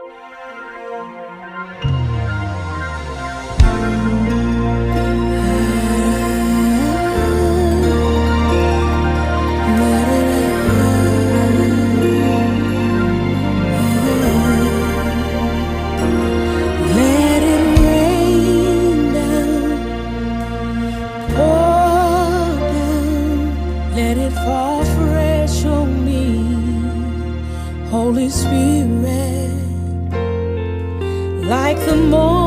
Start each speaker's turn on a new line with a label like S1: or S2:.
S1: Let it rain down, pour down, let it fall fresh on me, Holy Spirit, like the morning